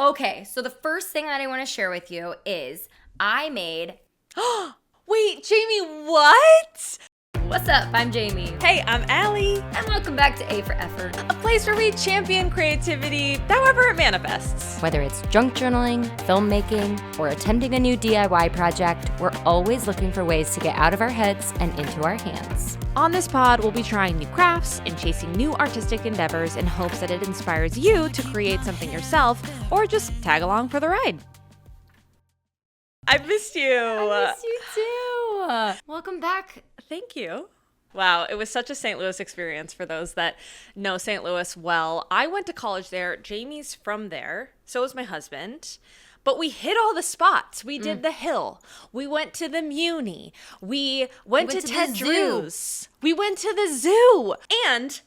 Okay, so the first thing that I want to share with you is I made... Wait, Jamey, what? What's up? I'm Jamey. Hey, I'm Ally. And welcome back to A for Effort. A place where we champion creativity, however it manifests. Whether it's junk journaling, filmmaking, or attempting a new DIY project, we're always looking for ways to get out of our heads and into our hands. On this pod, we'll be trying new crafts and chasing new artistic endeavors in hopes that it inspires you to create something yourself or just tag along for the ride. I missed you. I miss you too. Welcome back. Thank you. Wow, it was such a St. Louis experience for those that know St. Louis well. I went to college there. Jamey's from there. So was my husband. But we hit all the spots. We did the Hill. We went to the Muni. We went to Ted Drew's. We went to the zoo. And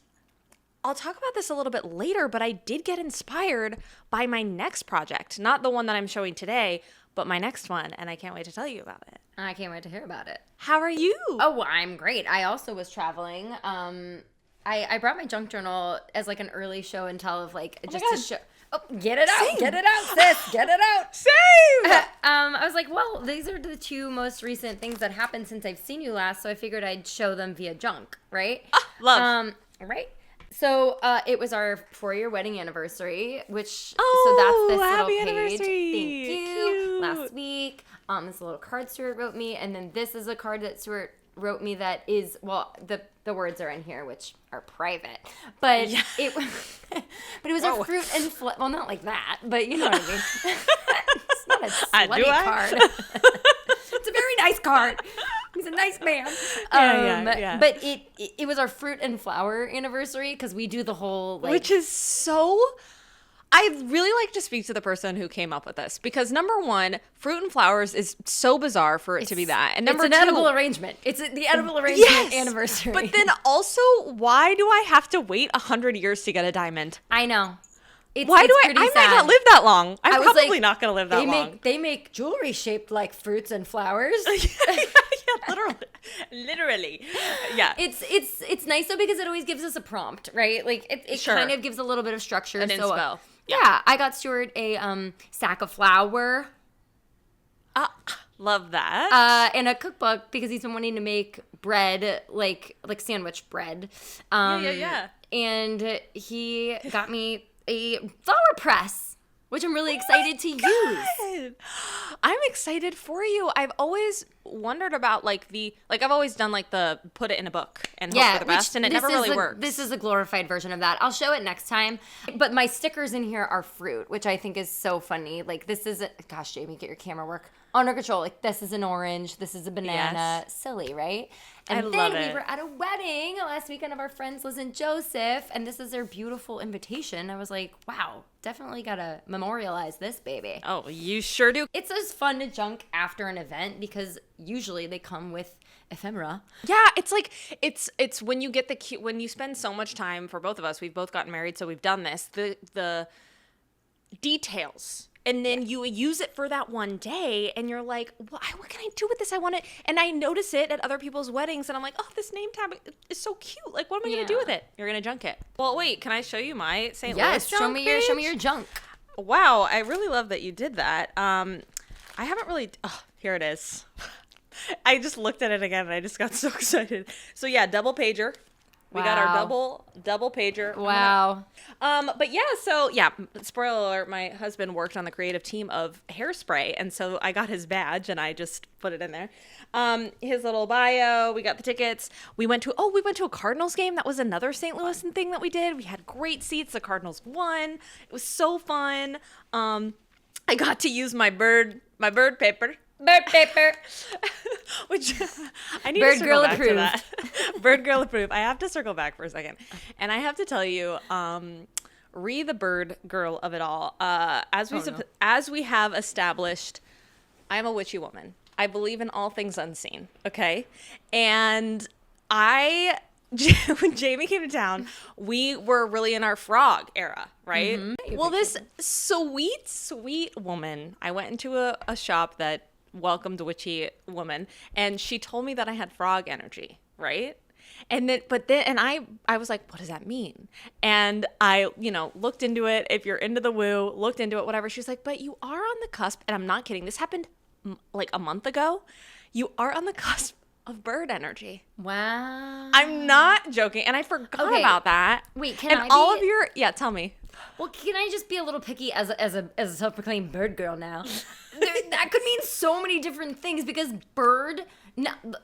I'll talk about this a little bit later, but I did get inspired by my next project. Not the one that I'm showing today, but my next one. And I can't wait to tell you about it. I can't wait to hear about it. How are you? Oh, I'm great. I also was traveling. I brought my junk journal as like an early show and tell of like just to show. Oh, get it out. Same. Get it out, sis. Get it out. Same. I was like, well, these are the two most recent things that happened since I've seen you last, so I figured I'd show them via junk, right? Love. Right? So it was our 4-year wedding anniversary, which so Oh, that's this happy little page. anniversary. Thank you. Cute. Last week, this little card Stuart wrote me, and then this is a card that Stuart wrote me that is, well, the words are in here, which are private, but it was a fruit and well, not like that, but you know what I mean. It's not a slutty card. It's a very nice card. He's a nice man. Yeah. But it was our fruit and flower anniversary because we do the whole like, which is so. I'd really like to speak to the person who came up with this because number one, fruit and flowers is so bizarre for it to be that, and number it's two, an edible arrangement. It's the edible arrangement anniversary. But then also, why do I have to wait 100 years to get a diamond? I know. Why do I might not live that long. I'm probably not going to live that long. They make jewelry shaped like fruits and flowers. Yeah, literally. Yeah. It's nice though because it always gives us a prompt, right? Like it kind of gives a little bit of structure. An inspo. Yeah, I got Stuart a sack of flour. Love that. And a cookbook because he's been wanting to make bread, like sandwich bread. Yeah. And he got me a flower press, which I'm really excited to use. I'm excited for you. I've always wondered about I've always done like the put it in a book and hope for the best, and it never really works. This is a glorified version of that. I'll show it next time. But my stickers in here are fruit, which I think is so funny. Like this is gosh, Jamey, get your camera work under control. Like this is an orange, this is a banana. Yes. Silly, right? And I then love we it. were at a wedding last weekend of our friends Liz and Joseph, and this is their beautiful invitation. I was like, wow, definitely gotta memorialize this baby. Oh, you sure do. It's just fun to junk after an event because usually they come with ephemera. Yeah, it's like it's when you get when you spend so much time, for both of us, we've both gotten married, so we've done this, the details. And then you use it for that one day, and you're like, what can I do with this? I want it. And I notice it at other people's weddings, and I'm like, oh, this name tag is so cute. Like, what am I going to do with it? You're going to junk it. Well, wait, can I show you my St. Louis junk show me your junk. Wow, I really love that you did that. I haven't really, here it is. I just looked at it again, and I just got so excited. So yeah, double pager. We got our double pager. Wow. But yeah, so yeah, spoiler alert, my husband worked on the creative team of Hairspray, and so I got his badge and I just put it in there. His little bio, we got the tickets. We went to a Cardinals game. That was another St. Louis thing that we did. We had great seats. The Cardinals won. It was so fun. I got to use my bird paper. Bird paper. Which I need Bird to circle girl back approved. to that. Bird girl approved. I have to circle back for a second. And I have to tell you, the bird girl of it all, as we have established, I am a witchy woman. I believe in all things unseen, okay? And when Jamey came to town, we were really in our frog era, right? Mm-hmm. Well, this sweet woman, I went into a shop that welcomed a witchy woman, and she told me that I had frog energy, right? And then, I was like, what does that mean? And I, looked into it. If you're into the woo, looked into it, whatever. She's like, but you are on the cusp. And I'm not kidding. This happened like a month ago. You are on the cusp of bird energy. Wow. I'm not joking. And I forgot about that. Wait, tell me. Well, can I just be a little picky as a self-proclaimed bird girl now? That could mean so many different things because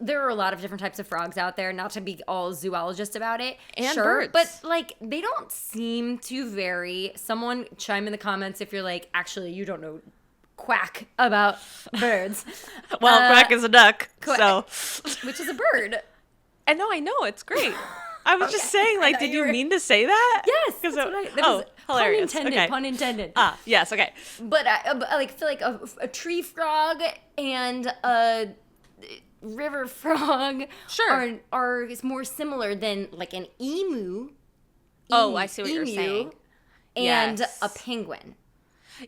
there are a lot of different types of frogs out there, not to be all zoologist about it. And sure, birds. but like they don't seem to vary. Someone chime in the comments if you're like, actually, you don't know quack about birds. Well, quack is a duck, so. Which is a bird. I know, it's great. I was just saying, like, did you mean to say that? Yes. That's what was hilarious. Pun intended. Okay. Pun intended. Yes. Okay. But I feel like a tree frog and a river frog are more similar than like an emu. Oh, I see what you're saying. And a penguin.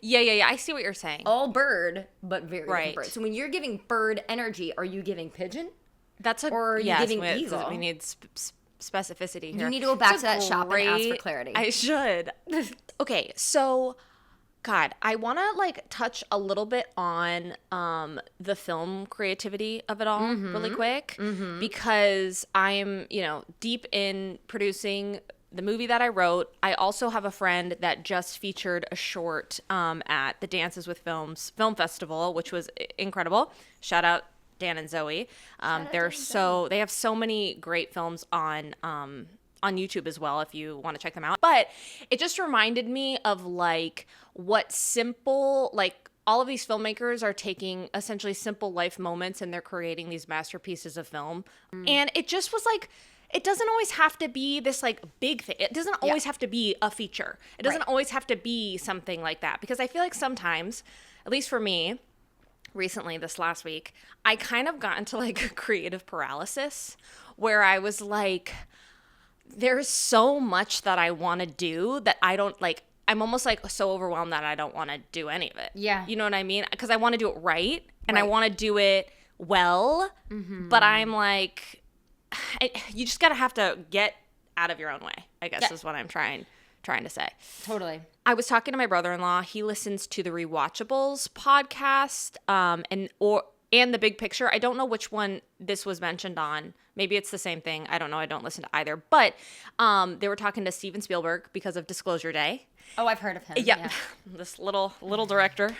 Yeah. I see what you're saying. All bird, but very different bird. So when you're giving bird energy, are you giving pigeon? Or are you giving eagle? We need specificity here. You need to go back to that shop and ask for clarity. I should. Okay, so God, I want to like touch a little bit on the film creativity of it all really quick because I'm, deep in producing the movie that I wrote. I also have a friend that just featured a short at the Dances with Films Film Festival, which was incredible. Shout out Dan and Zoe. They have so many great films on YouTube as well if you want to check them out. But it just reminded me of like what simple, like all of these filmmakers are taking essentially simple life moments and they're creating these masterpieces of film. And it just was like, it doesn't always have to be this like big thing. It doesn't always have to be a feature. It doesn't always have to be something like that because I feel like sometimes, at least for me, recently this last week, I kind of got into like creative paralysis where I was like, there's so much that I want to do that I don't like, I'm almost like so overwhelmed that I don't want to do any of it. Yeah. You know what I mean? Because I want to do it right and I want to do it well, but I'm like, you just gotta have to get out of your own way, I guess is what I'm trying to say. Totally. I was talking to my brother-in-law. He listens to the Rewatchables podcast and The Big Picture. I don't know which one this was mentioned on. Maybe it's the same thing. I don't know. I don't listen to either. But they were talking to Steven Spielberg because of Disclosure Day. Oh, I've heard of him. Yeah. This little director,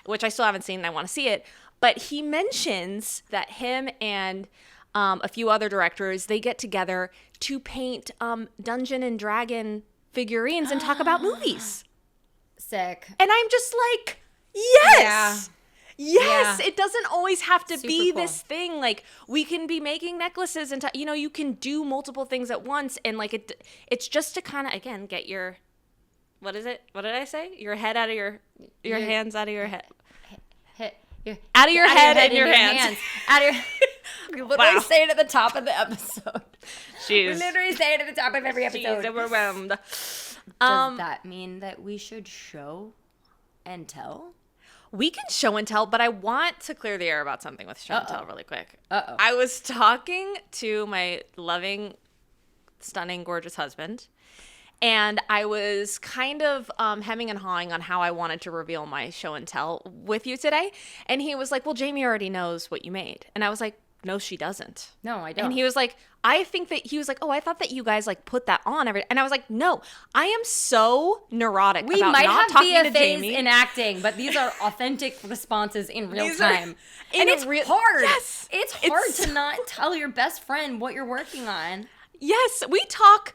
which I still haven't seen and I want to see it. But he mentions that him and a few other directors, they get together to paint Dungeon and Dragon figurines and talk about movies. Sick. And I'm just like, yes. Yeah. Yes, it doesn't always have to be cool. This thing. Like, we can be making necklaces and, you can do multiple things at once. And, like, it's just to kind of, again, get your, what is it? What did I say? Your head out of your hands out of your head. Out of your head and your hands. Out of your... We literally say it at the top of the episode. Jeez. We literally say it at the top of every episode. She's overwhelmed. Does that mean that we should show and tell? We can show and tell, but I want to clear the air about something with show and tell really quick. I was talking to my loving, stunning, gorgeous husband, and I was kind of hemming and hawing on how I wanted to reveal my show and tell with you today. And he was like, well, Jamey already knows what you made. And I was like, no, she doesn't. No, I don't. And he was like, I thought that you guys like put that on every. And I was like, no, I am so neurotic about not talking to Jamey. We might have BFAs in acting, but these are authentic responses in real time. And it's hard. Yes. It's hard to not tell your best friend what you're working on. Yes, we talk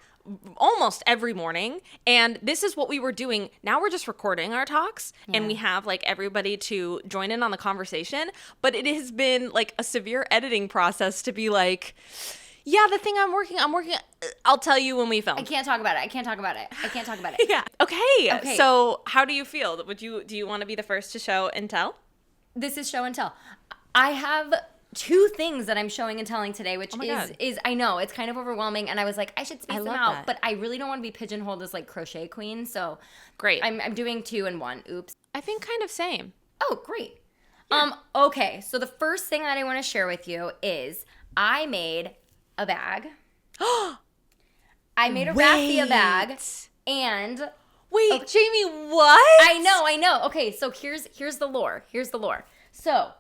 almost every morning, and this is what we were doing. Now we're just recording our talks, and we have like everybody to join in on the conversation, but it has been like a severe editing process to be like, yeah, the thing I'm working I'll tell you when we film. I can't talk about it. Yeah. Okay. So how do you feel? Do you want to be the first to show and tell? This is show and tell. I have 2 things that I'm showing and telling today, which is I know it's kind of overwhelming, and I was like, I should space them out, but I really don't want to be pigeonholed as like crochet queen, so great. I'm doing 2 in 1. Oops. I think kind of same. Oh, great. Yeah. Okay, so the first thing that I want to share with you is I made a bag. I made a raffia bag. And wait, Jamie, what? I know. Okay, so here's the lore. So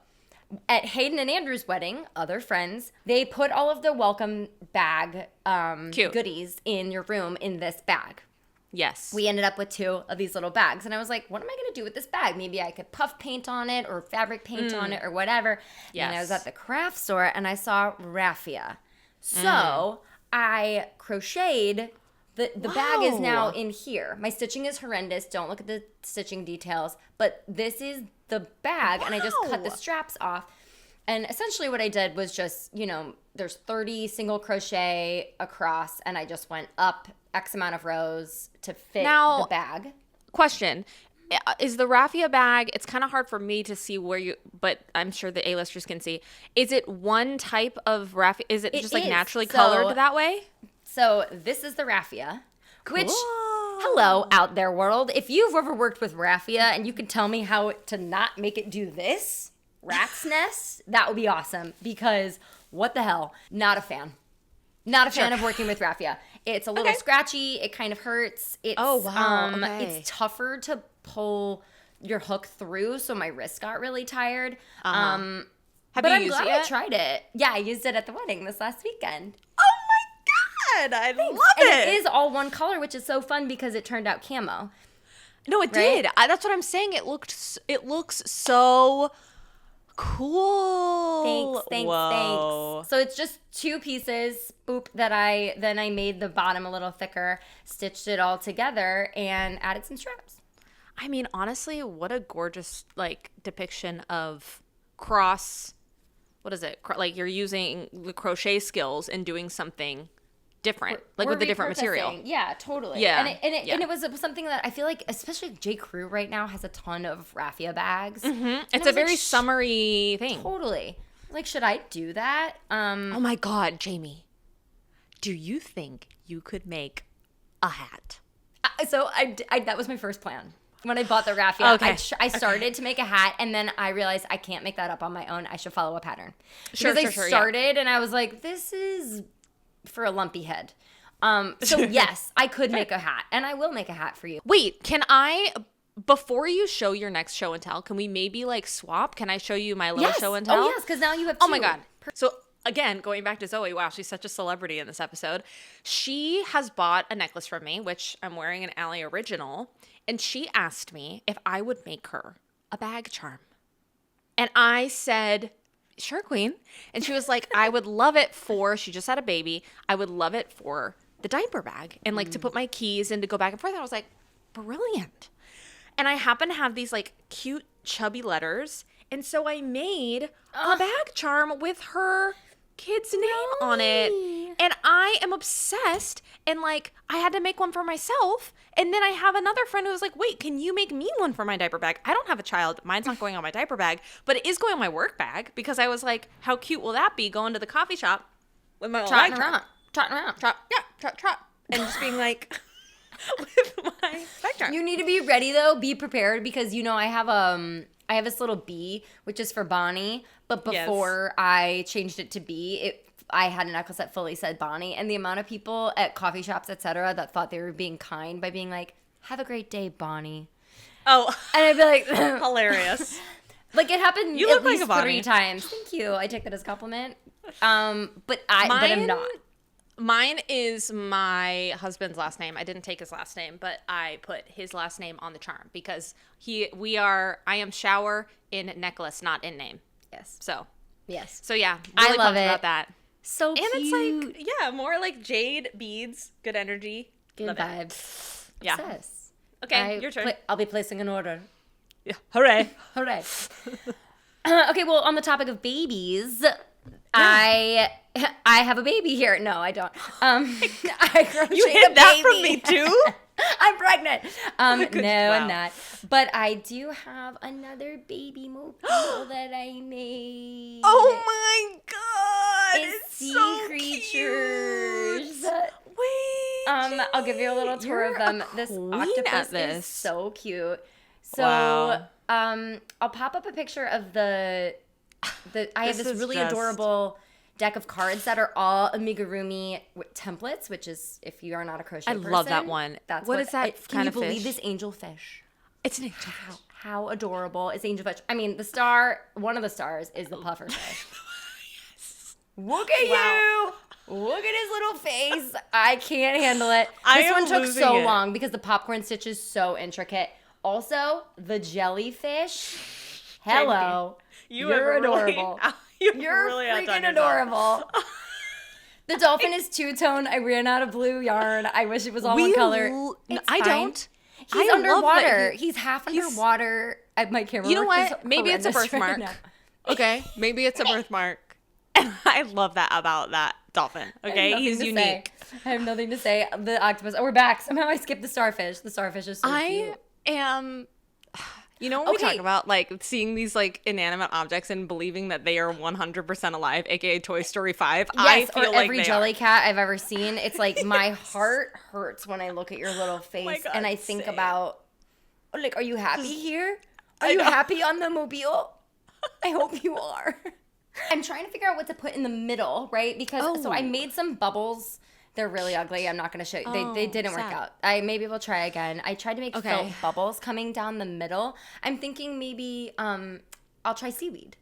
at Hayden and Andrew's wedding, other friends, they put all of the welcome bag goodies in your room in this bag. Yes. We ended up with 2 of these little bags. And I was like, what am I going to do with this bag? Maybe I could puff paint on it or fabric paint on it or whatever. Yes. And I was at the craft store and I saw raffia. So I crocheted. The bag is now in here. My stitching is horrendous. Don't look at the stitching details. But this is the bag. And I just cut the straps off. And essentially what I did was just, there's 30 single crochet across. And I just went up X amount of rows to fit the bag. Question. Is the raffia bag, it's kind of hard for me to see but I'm sure the A-listers can see. Is it one type of raffia? Is it just like naturally colored that way? So this is the raffia, which, hello out there world. If you've ever worked with raffia and you can tell me how to not make it do this, rat's nest, that would be awesome because what the hell? Not a fan. Not a fan of working with raffia. It's a little scratchy. It kind of hurts. It's, It's tougher to pull your hook through, so my wrist got really tired. Have you used it? I'm glad I yet? tried it. Yeah, I used it at the wedding this last weekend. Oh my God, I love it. And it is all one color, which is so fun because it turned out camo. No, it did. That's what I'm saying. It looks so cool. Thanks. So it's just 2 pieces, that I made the bottom a little thicker, stitched it all together, and added some straps. I mean, honestly, what a gorgeous depiction of what is it? Like you're using the crochet skills and doing something different, with a different material. Yeah, totally. Yeah. And it was something that I feel like, especially J. Crew right now has a ton of raffia bags. Mm-hmm. It's a very summery thing. Totally. Like, should I do that? Oh my God, Jamie. Do you think you could make a hat? So I that was my first plan. When I bought the raffia, I started to make a hat, and then I realized I can't make that up on my own. I should follow a pattern. Because I started, and I was like, this is for a lumpy head. So yes, I could make a hat, and I will make a hat for you. Wait, can I, before you show your next show and tell, can we maybe swap? Can I show you my little show and tell? Oh yes, because now you have 2. Oh my God. So again, going back to Zoe, wow, she's such a celebrity in this episode. She has bought a necklace from me, which I'm wearing an Ally original, and she asked me if I would make her a bag charm. And I said, sure, queen. And she was like, I would love it she just had a baby. I would love it for the diaper bag and to put my keys and to go back and forth. And I was like, brilliant. And I happen to have these cute chubby letters. And so I made a bag charm with her kid's name on it. And I am obsessed. And I had to make one for myself. And then I have another friend who was like, wait, can you make me one for my diaper bag? I don't have a child. Mine's not going on my diaper bag, but it is going on my work bag because I was like, how cute will that be going to the coffee shop with my trotting around. Trot. And just being with my bag charm. You need to be ready though. Be prepared because I have this little B, which is for Bonnie, but before I changed it to B, I had a necklace that fully said Bonnie, and the amount of people at coffee shops, etc., that thought they were being kind by being like, have a great day, Bonnie. Oh. And I'd be like... Hilarious. It happened you at least 3 times. Thank you. I take that as a compliment. But I'm not. Mine is my husband's last name. I didn't take his last name, but I put his last name on the charm because I am shower in necklace, not in name. Yes. So. Yes. So yeah, really I love it. About that. So cute. And it's more jade, beads, good energy. Good love vibes. It. Yeah. Obsessed. Okay, your turn. I'll be placing an order. Yeah. Hooray. Hooray. Okay, well, on the topic of babies, I have a baby here. No, I don't. I crocheted you hid that from me too? I'm pregnant. No, wow. I'm not. But I do have another baby mobile that I made. Oh my God! It's sea so creatures. Cute. Wait. I'll give you a little tour of them. This octopus is so cute. So, I'll pop up a picture of I have this really adorable deck of cards that are all amigurumi templates, which is, if you are not a crochet person, love that one. That's what is that can kind you of believe fish? this angelfish? It's an angelfish. How adorable is angelfish? I mean, one of the stars is the pufferfish. Yes. Look at you. Look at his little face. I can't handle it. This one took so long because the popcorn stitch is so intricate. Also, the jellyfish. Hello. You're adorable. You're really freaking adorable. The dolphin is two-tone. I ran out of blue yarn. I wish it was all one color. I don't. He's underwater. He's half underwater. My camera. You know what? Maybe it's a birthmark. Okay, maybe it's a birthmark. I love that about that dolphin. Okay, he's unique. I have nothing to say. The octopus. Oh, we're back. Somehow I skipped the starfish. The starfish is so cute. I am. You know when we talk about like seeing these like inanimate objects and believing that they are 100% alive, aka Toy Story 5. Yes, I feel or like every jelly cat I've ever seen. It's like my heart hurts when I look at your little face and I think about, like, are you happy here? Are you happy on the mobile? I hope you are. I'm trying to figure out what to put in the middle, right? Because so I made some bubbles. They're really ugly. I'm not going to show you. They didn't work out. Maybe we'll try again. I tried to make felt bubbles coming down the middle. I'm thinking maybe I'll try seaweed.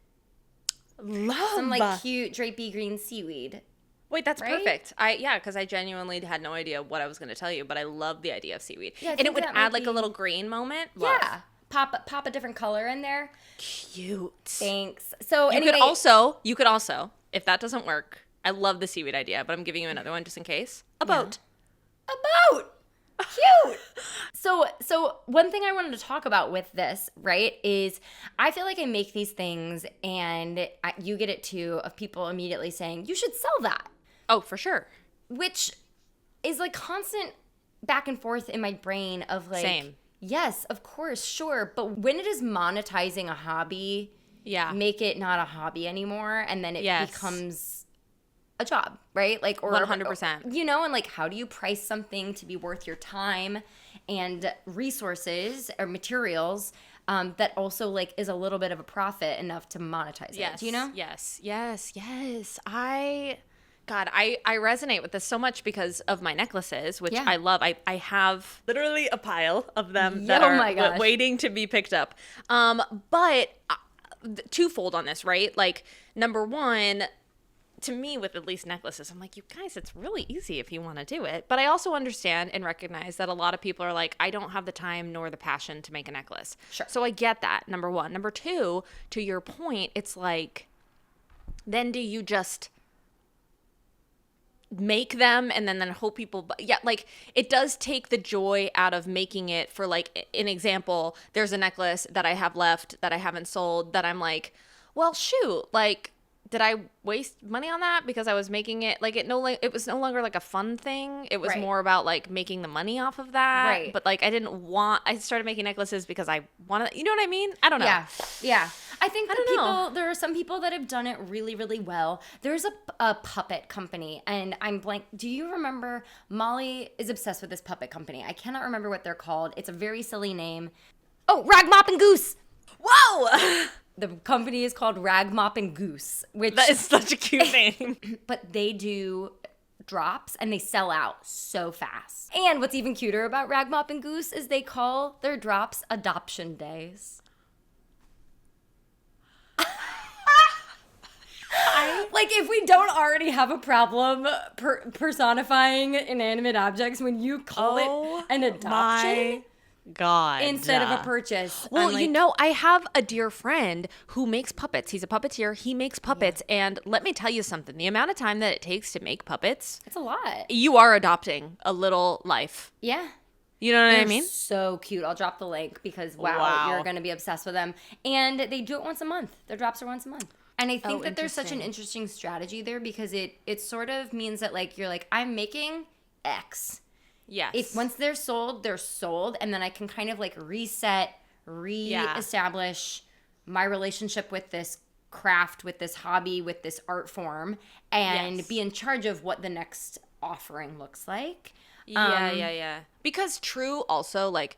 Some like cute drapey green seaweed. Wait, that's perfect. Because I genuinely had no idea what I was going to tell you, but I love the idea of seaweed. Yeah, and it would add like a little green moment. Yeah. Pop a different color in there. Cute. Thanks. So you could also, if that doesn't work, I love the seaweed idea, but I'm giving you another one just in case. A boat. A boat. Cute. So one thing I wanted to talk about with this, right, is I feel like I make these things and you get it too, of people immediately saying, you should sell that. Oh, for sure. Which is like constant back and forth in my brain of like, same. Yes, of course, sure. But when it is monetizing a hobby, make it not a hobby anymore. And then it becomes a job, right? Like, or 100%. You know, and like, how do you price something to be worth your time and resources or materials that also like is a little bit of a profit enough to monetize it? Do you know? Yes. I resonate with this so much because of my necklaces, which I love. I have literally a pile of them that are waiting to be picked up. But twofold on this, right? Like, number one, to me, with at least necklaces, I'm like, you guys, it's really easy if you want to do it. But I also understand and recognize that a lot of people are like, I don't have the time nor the passion to make a necklace. Sure. So I get that, number one. Number two, to your point, it's like, then do you just make them and then hope people like it does take the joy out of making it. For like an example, there's a necklace that I have left that I haven't sold that I'm like, well, shoot, like, did I waste money on that because I was making it like it was no longer like a fun thing. It was more about like making the money off of that. Right. But like I started making necklaces because I wanted, you know what I mean? I don't know. Yeah. I think there are some people that have done it really, really well. There's a puppet company and I'm blank. Do you remember? Molly is obsessed with this puppet company. I cannot remember what they're called. It's a very silly name. Oh, Rag Mop and Goose. Whoa! The company is called Rag Mop and Goose, which that is such a cute name. But they do drops and they sell out so fast. And what's even cuter about Rag Mop and Goose is they call their drops adoption days. Like, if we don't already have a problem personifying inanimate objects, when you call it an adoption God. instead of a purchase. Well, like, you know, I have a dear friend who makes puppets. He's a puppeteer. He makes puppets. And let me tell you something. The amount of time that it takes to make puppets. It's a lot. You are adopting a little life. Yeah. You know what I mean? So cute. I'll drop the link because, wow. You're going to be obsessed with them. And they do it once a month. Their drops are once a month. And I think that there's such an interesting strategy there because it sort of means that, like, you're like, I'm making X. Yes. If once they're sold, and then I can kind of like reestablish my relationship with this craft, with this hobby, with this art form, and be in charge of what the next offering looks like. Yeah. Because true, also, like,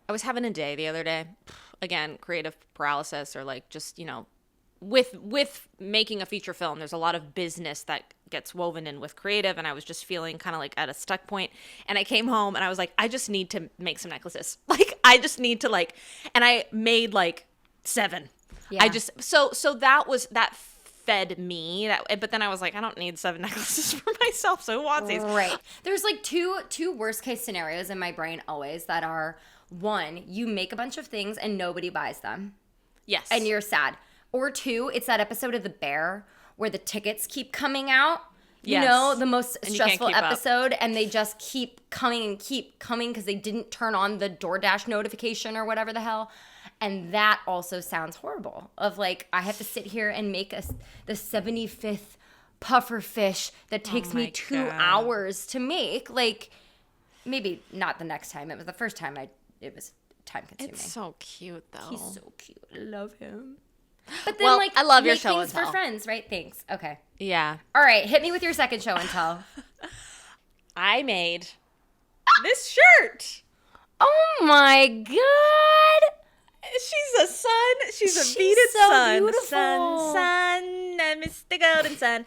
I was having a day the other day, again, creative paralysis or like just, you know, with making a feature film, there's a lot of business that gets woven in with creative, and I was just feeling kind of like at a stuck point. And I came home and I was like, I just need to make some necklaces. Like, I just need to like, and I made like 7. Yeah. I just so that fed me that, but then I was like, I don't need 7 necklaces for myself, so who wants these? Right. There's like two worst case scenarios in my brain always that are, one, you make a bunch of things and nobody buys them. Yes. And you're sad. Or 2, it's that episode of The Bear where the tickets keep coming out. You Yes. know, the most And you stressful can't keep up. episode, and they just keep coming because they didn't turn on the DoorDash notification or whatever the hell. And that also sounds horrible. Of like, I have to sit here and make the 75th puffer fish that takes me 2 God. hours to make. Like, maybe not the next time. It was the first time it was time consuming. It's so cute though. He's so cute. I love him. But then, Well, like, I love your make show things and tell. for friends, right? Thanks. Okay. Yeah. All right. Hit me with your second show and tell. I made this shirt. Oh my God. She's a sun. She's a She's beaded so sun. beautiful. Sun, Mr. Golden Sun.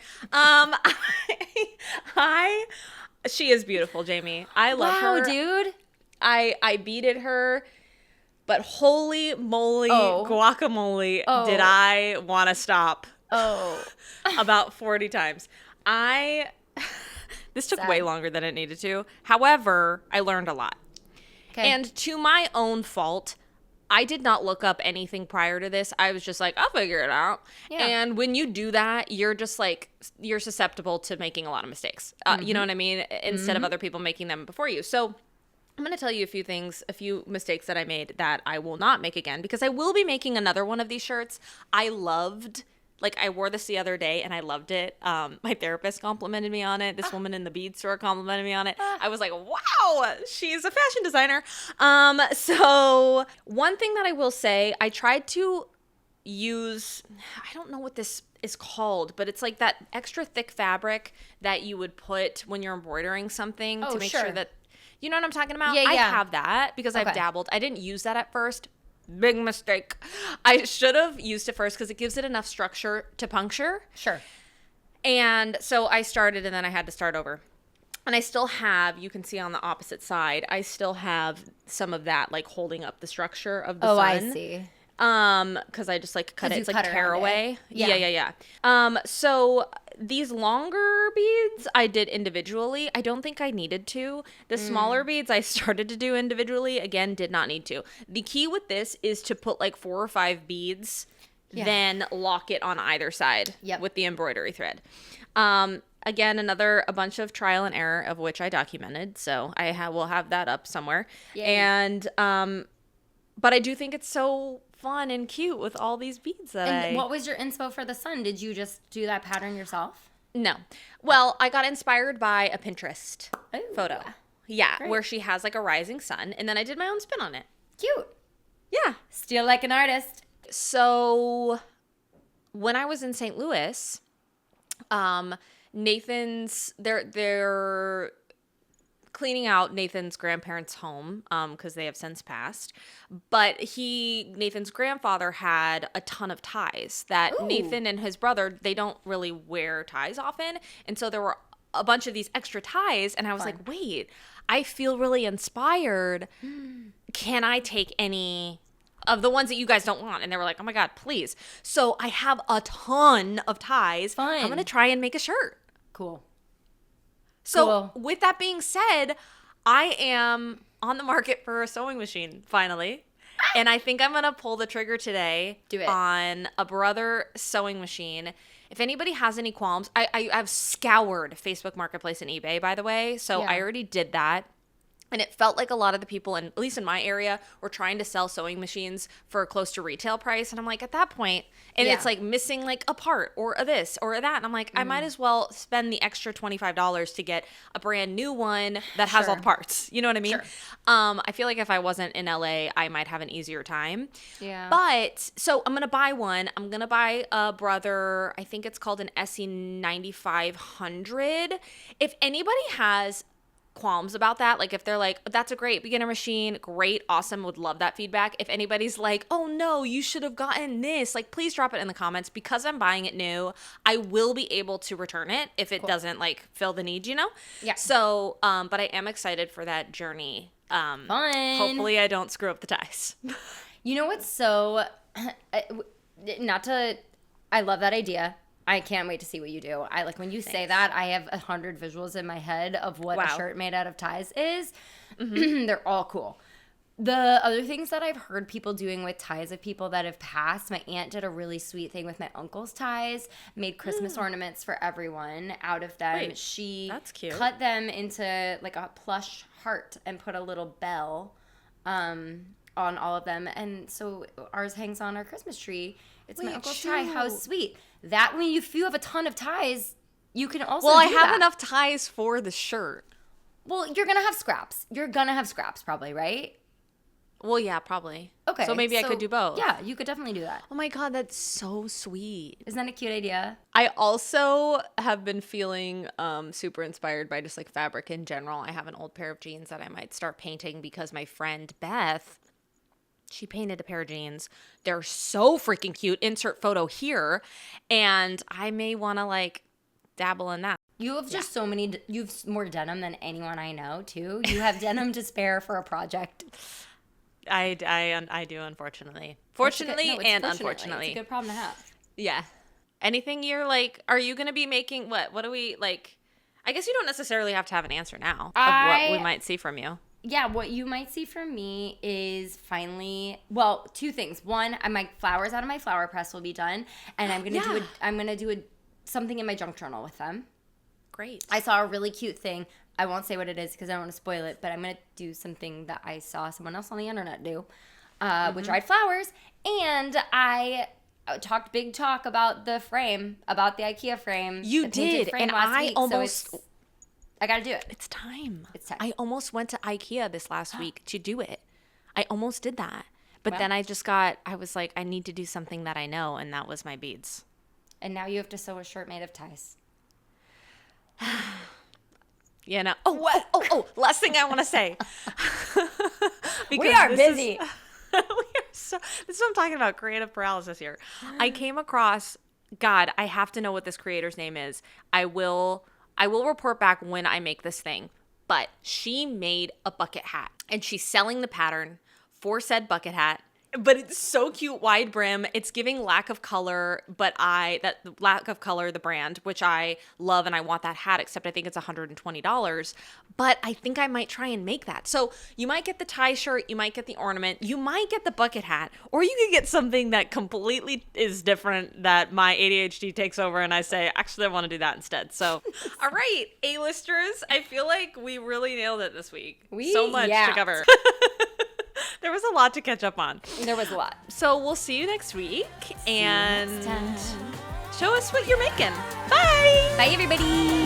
She is beautiful, Jamie. I love her. Wow, dude. I beaded her, but holy moly, Oh. guacamole, Oh. did I want to stop Oh. about 40 times. This took Sad. way longer than it needed to. However, I learned a lot. Okay. And to my own fault, I did not look up anything prior to this. I was just like, I'll figure it out. Yeah. And when you do that, you're just like, you're susceptible to making a lot of mistakes. You know what I mean? Instead of other people making them before you. So I'm going to tell you a few mistakes that I made that I will not make again, because I will be making another one of these shirts. I wore this the other day and I loved it. My therapist complimented me on it. This woman in the bead store complimented me on it. I was like, wow, she's a fashion designer. So one thing that I will say, I tried to use, I don't know what this is called, but it's like that extra thick fabric that you would put when you're embroidering something to make sure that, you know what I'm talking about? Yeah, I yeah. have that because I've Okay. dabbled. I didn't use that at first. Big mistake. I should have used it first because it gives it enough structure to puncture. Sure. And so I started and then I had to start over. And I still have, you can see on the opposite side, I still have some of that like holding up the structure of the sun. Oh, I see. Because I just like cut 'Cause it. you It's like cut tear around it. away. Yeah. Yeah. So these longer beads I did individually. I don't think I needed to. The smaller beads I started to do individually. Again, did not need to. The key with this is to put like 4 or 5 beads, then lock it on either side with the embroidery thread. Again, a bunch of trial and error of which I documented. So will have that up somewhere. Yay. And, but I do think it's so fun and cute with all these beads And what was your inspo for the sun? Did you just do that pattern yourself? No. Well, I got inspired by a Pinterest Ooh. photo. Yeah, Great. where she has like a rising sun, and then I did my own spin on it. Cute. Yeah. Still like an artist. So when I was in St. Louis, they're cleaning out Nathan's grandparents' home because they have since passed. But Nathan's grandfather had a ton of ties that Ooh. Nathan and his brother, they don't really wear ties often. And so there were a bunch of these extra ties. And I was like, wait, I feel really inspired. Can I take any of the ones that you guys don't want? And they were like, oh my God, please. So I have a ton of ties. Fun. I'm going to try and make a shirt. Cool. So Cool. with that being said, I am on the market for a sewing machine finally. And I think I'm going to pull the trigger today Do it. on a Brother sewing machine. If anybody has any qualms, I've scoured Facebook Marketplace and eBay, by the way. So Yeah. I already did that. And it felt like a lot of the people, at least in my area, were trying to sell sewing machines for close to retail price. And I'm like, at that point, and it's like missing like a part or a this or a that. And I'm like, I might as well spend the extra $25 to get a brand new one that has all the parts. You know what I mean? Sure. I feel like if I wasn't in LA, I might have an easier time. Yeah. But so I'm going to buy one. I'm going to buy a Brother, I think it's called an SE 9500. If anybody has qualms about that. Like if they're like, that's a great beginner machine, great, awesome, would love that feedback. If anybody's like, oh no, you should have gotten this, like please drop it in the comments. Because I'm buying it new, I will be able to return it if it doesn't like fill the need, you know? Yeah. So, but I am excited for that journey. Fun. Hopefully I don't screw up the ties. You know what's so, I love that idea. I can't wait to see what you do. I like when you say that, I have 100 visuals in my head of what a shirt made out of ties is. They're all cool. The other things that I've heard people doing with ties of people that have passed, my aunt did a really sweet thing with my uncle's ties, made Christmas ornaments for everyone out of them. Wait, she that's cute. cut them into like a plush heart and put a little bell on all of them. And so ours hangs on our Christmas tree. It's my uncle's tie. How sweet. That when if you have a ton of ties, you can also I have enough ties for the shirt. Well, you're going to have scraps. You're going to have scraps probably, right? Well, yeah, probably. Okay. So maybe I could do both. Yeah, you could definitely do that. Oh my God, that's so sweet. Isn't that a cute idea? I also have been feeling super inspired by just like fabric in general. I have an old pair of jeans that I might start painting because my friend Beth, she painted a pair of jeans. They're so freaking cute. Insert photo here. And I may want to like dabble in that. You have just so many, you've more denim than anyone I know too. You have denim to spare for a project. I do, unfortunately. Fortunately and unfortunately. It's a good problem to have. Yeah. Anything you're like, are you going to be making, what do we like? I guess you don't necessarily have to have an answer now of what we might see from you. Yeah, what you might see from me is finally, well, two things. One, my flowers out of my flower press will be done, and I'm gonna do something in my junk journal with them. Great. I saw a really cute thing. I won't say what it is because I don't want to spoil it, but I'm gonna do something that I saw someone else on the internet do, with dried flowers, and I talked big talk about the frame, about the IKEA frame. You did, and I almost. So I gotta do it. It's time. It's time. I almost went to IKEA this last week to do it. I almost did that. But then I was like, I need to do something that I know, and that was my beads. And now you have to sew a shirt made of ties. Yeah, no. Oh, last thing I want to say. We are busy. We are so, this is what I'm talking about, creative paralysis here. I came across, God, I have to know what this creator's name is. I will report back when I make this thing. But she made a bucket hat, and she's selling the pattern for said bucket hat. But it's so cute, wide brim. It's giving lack of color, the brand, which I love, and I want that hat, except I think it's $120. But I think I might try and make that. So you might get the tie shirt, you might get the ornament, you might get the bucket hat, or you could get something that completely is different that my ADHD takes over and I say, actually, I want to do that instead. So, all right, A-listers, I feel like we really nailed it this week. So much to cover. There was a lot to catch up on. There was a lot. So we'll see you next week. And show us what you're making. Bye. Bye, everybody.